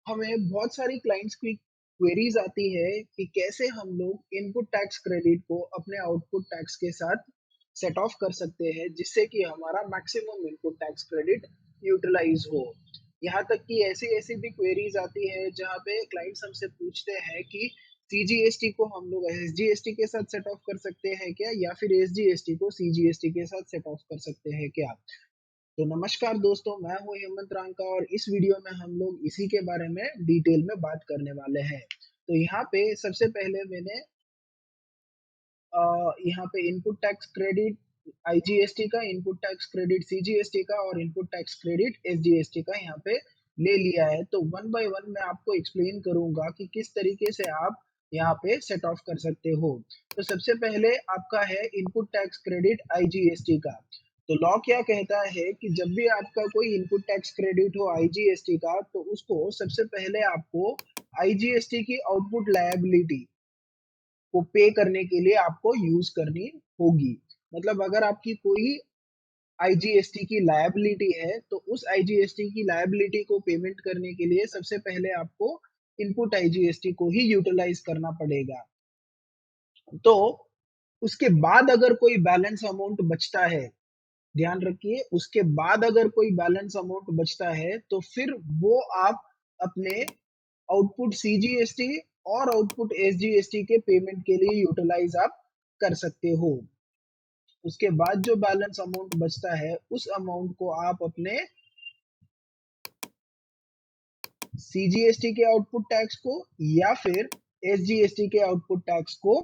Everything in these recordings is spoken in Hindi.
हमें बहुत सारी क्लाइंट्स की क्वेरीज आती है कि कैसे हम लोग इनपुट टैक्स क्रेडिट को अपने आउटपुट टैक्स के साथ सेट ऑफ कर सकते हैं जिससे कि हमारा maximum input tax credit utilise हो। यहाँ तक कि ऐसी ऐसी भी क्वेरीज आती है जहाँ पे क्लाइंट्स हमसे पूछते हैं कि सीजीएसटी को हम लोग एसजीएसटी के साथ सेट ऑफ कर सकते हैं क्या, या फिर एसजीएसटी को सीजीएसटी के साथ सेट ऑफ कर सकते हैं क्या। तो नमस्कार दोस्तों, मैं हूं हेमंत रांका और इस वीडियो में हम लोग इसी के बारे में डिटेल में बात करने वाले हैं। तो यहाँ पे सबसे पहले मैंने यहाँ पे इनपुट टैक्स क्रेडिट आईजीएसटी का, इनपुट टैक्स क्रेडिट सीजीएसटी का और इनपुट टैक्स क्रेडिट एसजीएसटी का यहाँ पे ले लिया है। तो वन बाय वन मैं आपको एक्सप्लेन करूंगा कि किस तरीके से आप यहाँ पे सेट ऑफ कर सकते हो। तो सबसे पहले आपका है इनपुट टैक्स क्रेडिट आईजीएसटी का। तो लॉ क्या कहता है कि जब भी आपका कोई इनपुट टैक्स क्रेडिट हो आईजीएसटी का, तो उसको सबसे पहले आपको आईजीएसटी की आउटपुट लायबिलिटी को पे करने के लिए आपको यूज करनी होगी। मतलब अगर आपकी कोई आईजीएसटी की लायबिलिटी है तो उस आईजीएसटी की लायबिलिटी को पेमेंट करने के लिए सबसे पहले आपको इनपुट आईजीएसटी को ही यूटिलाइज करना पड़ेगा। तो उसके बाद अगर कोई बैलेंस अमाउंट बचता है, ध्यान रखिए, उसके बाद अगर कोई बैलेंस अमाउंट बचता है तो फिर वो आप अपने आउटपुट सीजीएसटी और आउटपुट एसजीएसटी के पेमेंट के लिए यूटिलाइज आप कर सकते हो। उसके बाद जो बैलेंस अमाउंट बचता है उस अमाउंट को आप अपने सीजीएसटी के आउटपुट टैक्स को या फिर एसजीएसटी के आउटपुट टैक्स को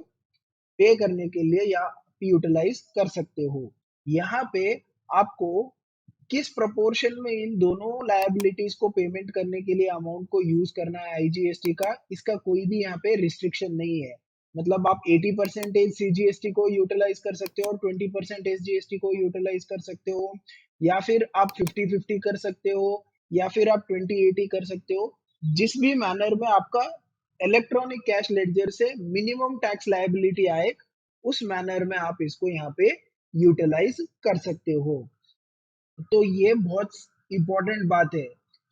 पे करने के लिए या यूटिलाइज कर सकते हो। यहाँ पे आपको किस प्रोपोर्शन में इन दोनों लायबिलिटीज को पेमेंट करने के लिए अमाउंट को यूज करना है आईजीएसटी का, इसका कोई भी यहाँ पे रिस्ट्रिक्शन नहीं है। मतलब आप 80% सीजीएसटी को यूटिलाइज कर सकते हो और 20% एसजीएसटी को यूटिलाइज कर सकते हो, या फिर आप 50-50 कर सकते हो, या फिर आप 20-80 कर सकते हो। जिस भी मैनर में आपका इलेक्ट्रॉनिक कैश लेडजर से मिनिमम टैक्स लायबिलिटी आए, उस मैनर में आप इसको यहाँ पे यूटिलाइज कर सकते हो। तो ये बहुत इंपॉर्टेंट बात है।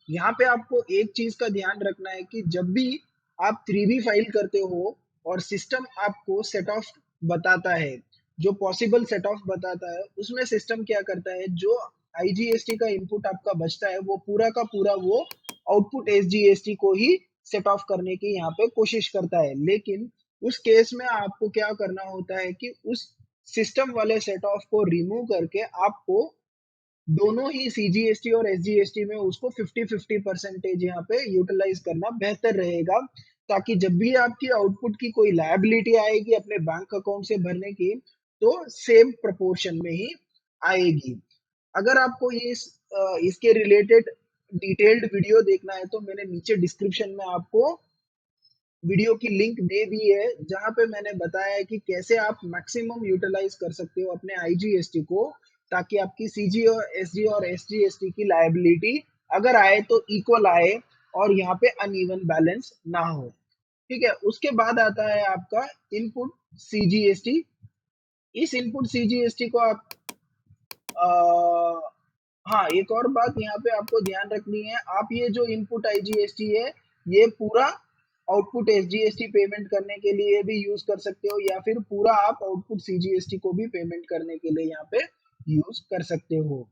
यहाँ पे आपको एक चीज का ध्यान रखना है कि जब भी आप 3B फाइल करते हो और सिस्टम आपको सेट ऑफ बताता है, जो पॉसिबल सेट ऑफ बताता है, उसमें सिस्टम क्या करता है, जो आईजीएसटी का इनपुट आपका बचता है वो पूरा का पूरा वो आउटपुट एसजीएसटी को ही सेट ऑफ करने की यहाँ पे कोशिश करता है। लेकिन उस केस में आपको क्या करना होता है कि उस सिस्टम वाले सेट ऑफ को रिमूव करके आपको दोनों ही सीजीएसटी और एसजीएसटी में उसको 50-50% यहाँ पे यूटिलाइज करना बेहतर रहेगा, ताकि जब भी आपकी आउटपुट की कोई लायबिलिटी आएगी अपने बैंक अकाउंट से भरने की, तो सेम प्रोपोर्शन में ही आएगी। अगर आपको इसके रिलेटेड डिटेल्ड वीडियो देखना है तो मैंने नीचे डिस्क्रिप्शन में आपको वीडियो की लिंक दे दी है, जहां पे मैंने बताया है कि कैसे आप मैक्सिमम यूटिलाइज कर सकते हो अपने आईजीएसटी को, ताकि आपकी सीजी और एसजी और एसजीएसटी की लायबिलिटी अगर आए तो इक्वल आए और यहाँ पे अनइवन बैलेंस ना हो। ठीक है, उसके बाद आता है आपका इनपुट सीजीएसटी। इस इनपुट सीजीएसटी को आप हाँ, एक और बात यहाँ पे आपको ध्यान रखनी है, आप ये जो इनपुट आईजीएसटी है ये पूरा आउटपुट एसजीएसटी पेमेंट करने के लिए भी यूज कर सकते हो, या फिर पूरा आप आउटपुट सीजीएसटी को भी पेमेंट करने के लिए यहाँ पे यूज कर सकते हो।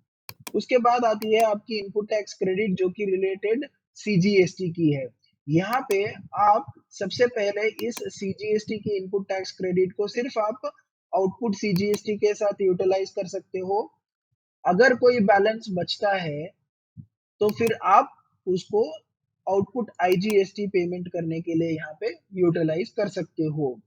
उसके बाद आती है आपकी इनपुट टैक्स क्रेडिट जो कि रिलेटेड सीजीएसटी की है। यहाँ पे आप सबसे पहले इस सीजीएसटी की इनपुट टैक्स क्रेडिट को सिर्फ आप आउटपुट सीजीएसटी के साथ यूटिलाइज कर सकते हो। अगर कोई बैलेंस बचता है तो फिर आप उसको आउटपुट आईजीएसटी पेमेंट करने के लिए यहाँ पे यूटिलाइज कर सकते हो।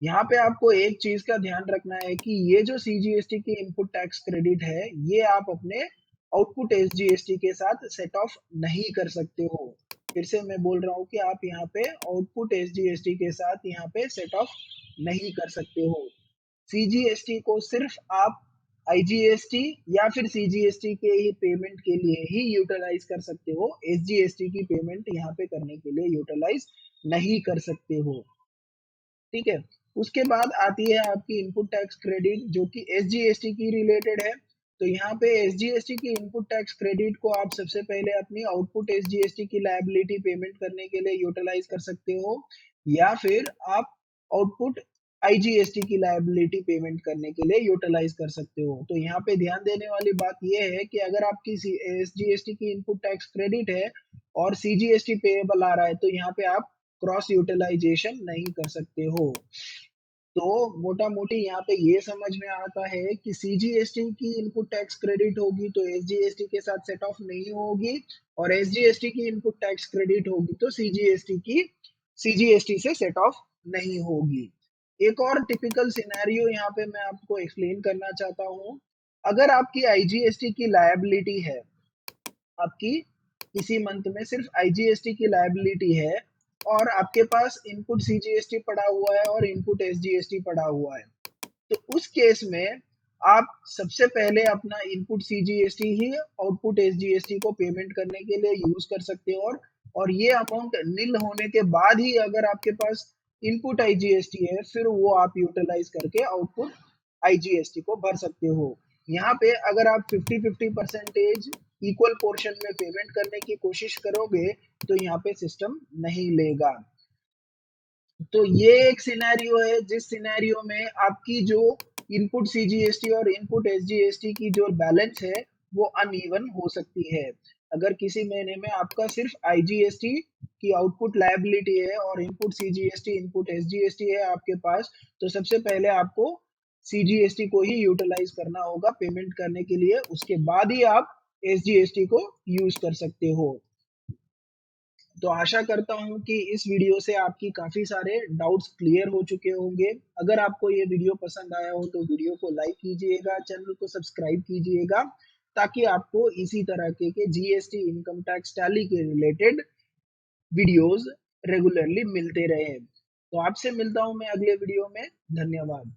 यहाँ पे आपको एक चीज का ध्यान रखना है कि ये जो सीजीएसटी की इनपुट टैक्स क्रेडिट है ये आप अपने आउटपुट एसजीएसटी के साथ सेट ऑफ नहीं कर सकते हो। फिर से मैं बोल रहा हूँ कि आप यहाँ पे आउटपुट एसजीएसटी के साथ यहाँ पे सेट ऑफ नहीं कर सकते हो। सीजीएसटी को सिर्फ आप आईजीएसटी या फिर सीजीएसटी के ही पेमेंट के लिए ही यूटिलाइज कर सकते हो, एसजीएसटी की पेमेंट यहाँ पे करने के लिए यूटिलाइज नहीं कर सकते हो। ठीक है, उसके बाद आती है आपकी इनपुट टैक्स क्रेडिट जो कि एसजीएसटी की रिलेटेड है। तो यहाँ पे एसजीएसटी की इनपुट टैक्स क्रेडिट को आप सबसे पहले अपनी आउटपुट एसजीएसटी की लायबिलिटी पेमेंट करने के लिए यूटिलाइज कर सकते हो, या फिर आप आउटपुट आईजीएसटी की लायबिलिटी पेमेंट करने के लिए यूटिलाइज कर सकते हो। तो यहाँ पे ध्यान देने वाली बात यह है कि अगर आपकी एसजीएसटी की इनपुट टैक्स क्रेडिट है और सीजीएसटी पेएबल आ रहा है, तो यहाँ पे आप क्रॉस यूटिलाइजेशन नहीं कर सकते हो। तो मोटा मोटी यहाँ पे ये समझ में आता है कि सीजीएसटी की इनपुट टैक्स क्रेडिट होगी तो एसजीएसटी के साथ सेट ऑफ नहीं होगी, और एसजीएसटी की इनपुट टैक्स क्रेडिट होगी तो सीजीएसटी से सेट ऑफ नहीं होगी। एक और टिपिकल सिनेरियो यहाँ पे मैं आपको एक्सप्लेन करना चाहता हूँ। अगर आपकी आईजीएसटी की लायबिलिटी है, आपकी किसी मंथ में सिर्फ आईजीएसटी की लायबिलिटी है और आपके पास इनपुट सीजीएसटी पड़ा हुआ है और इनपुट एसजीएसटी पड़ा हुआ है, तो उस केस में आप सबसे पहले अपना इनपुट सीजीएसटी ही आउटपुट एसजीएसटी को पेमेंट करने के लिए यूज कर सकते हो, और ये अमाउंट नील होने के बाद ही अगर आपके पास इनपुट आईजीएसटी है फिर वो आप यूटिलाइज करके आउटपुट आईजीएसटी को भर सकते हो। यहाँ पे अगर आप 50-50% इक्वल पोर्शन में पेमेंट करने की कोशिश करोगे तो यहाँ पे सिस्टम नहीं लेगा। तो ये एक सिनेरियो है जिस सिनेरियो में आपकी जो इनपुट सीजीएसटी और इनपुट एसजीएसटी की जो बैलेंस है वो अनइवन हो सकती है। अगर किसी महीने में आपका सिर्फ आईजीएसटी की आउटपुट लायबिलिटी है और इनपुट सीजीएसटी इनपुट एसजीएसटी है आपके पास, तो सबसे पहले आपको सीजीएसटी को ही यूटिलाइज करना होगा पेमेंट करने के लिए, उसके बाद ही आप एसजीएसटी को यूज कर सकते हो। तो आशा करता हूँ कि इस वीडियो से आपकी काफ़ी सारे डाउट्स क्लियर हो चुके होंगे। अगर आपको ये वीडियो पसंद आया हो तो वीडियो को लाइक कीजिएगा, चैनल को सब्सक्राइब कीजिएगा, ताकि आपको इसी तरह के जीएसटी, इनकम टैक्स, टैली के रिलेटेड वीडियोस रेगुलरली मिलते रहे। तो आपसे मिलता हूँ मैं अगले वीडियो में। धन्यवाद।